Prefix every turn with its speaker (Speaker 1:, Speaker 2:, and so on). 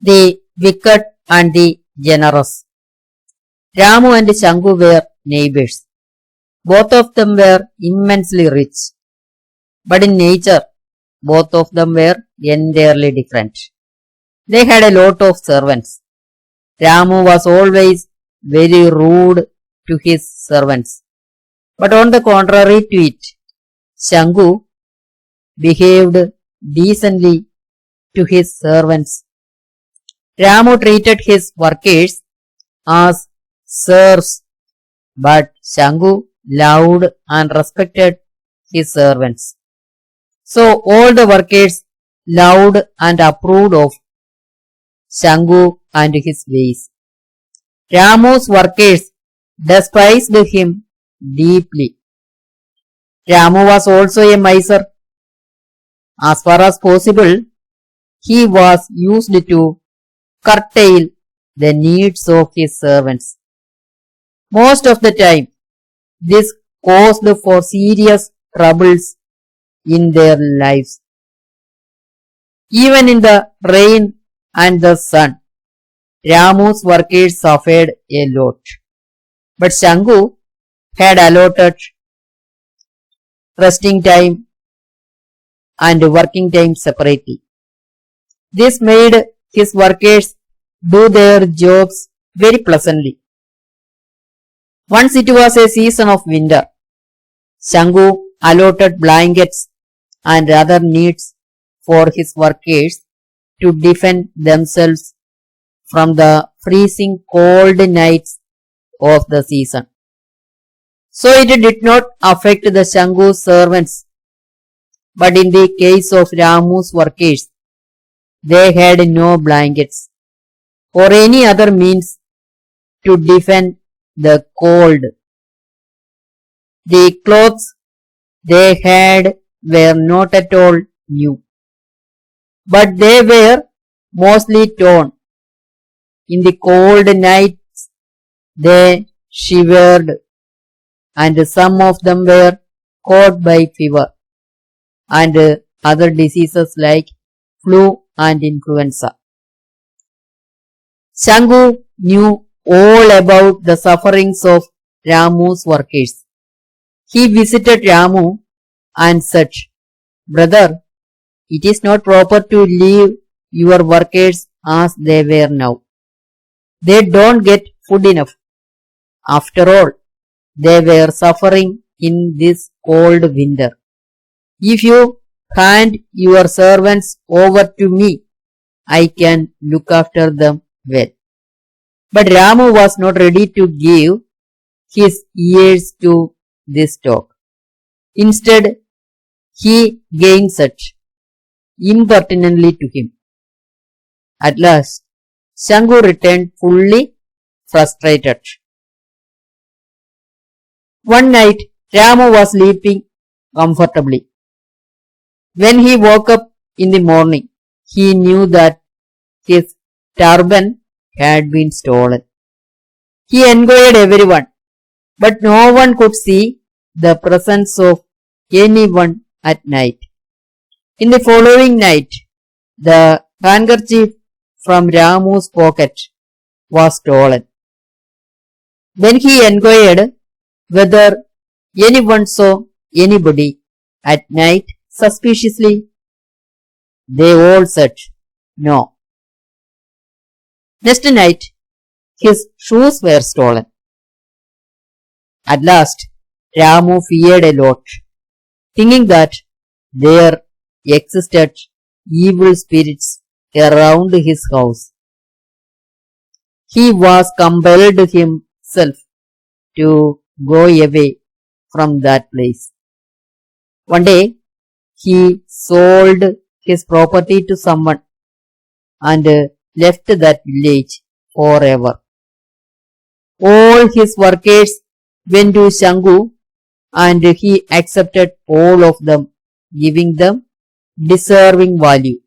Speaker 1: The wicked and the generous. Ramu and Sanku were neighbors. Both of them were immensely rich. But in nature, both of them were entirely different. They had a lot of servants. Ramu was always very rude to his servants. But on the contrary to it, Sanku behaved decently to his servants. Ramu treated his workers as serfs, but Sanku loved and respected his servants. So all the workers loved and approved of Sanku and his ways. Ramu's workers despised him deeply. Ramu was also a miser. As far as possible, he was used to curtail the needs of his servants. Most of the time, this caused for serious troubles in their lives. Even in the rain and the sun, Ramu's workers suffered a lot. But Sanku had allotted resting time and working time separately. This made his workers do their jobs very pleasantly. Once it was a season of winter. Sanku allotted blankets and other needs for his workers to defend themselves from the freezing cold nights of the season. So it did not affect the Sanku's servants, but in the case of Ramu's workers, they had no blankets or any other means to defend the cold. The clothes they had were not at all new, but they were mostly torn. In the cold nights they shivered, and some of them were caught by fever and other diseases like flu and influenza. Sanku knew all about the sufferings of Ramu's workers. He visited Ramu and said, "Brother, it is not proper to leave your workers as they were now. They don't get food enough. After all, they were suffering in this cold winter. If you hand your servants over to me, I can look after them well." But Ramu was not ready to give his ears to this talk. Instead, he gainsaid impertinently to him. At last, Sanku returned fully frustrated. One night, Ramu was sleeping comfortably. When he woke up in the morning, he knew that his turban had been stolen. He inquired everyone, but no one could see the presence of anyone at night. In the following night, the handkerchief from Ramu's pocket was stolen. When he inquired whether anyone saw anybody at night suspiciously, they all said no. Next night, his shoes were stolen. At last, Ramu feared a lot, thinking that there existed evil spirits around his house. He was compelled himself to go away from that place. One day, he sold his property to someone and left that village forever. All his workers went to Sanku and he accepted all of them, giving them deserving value.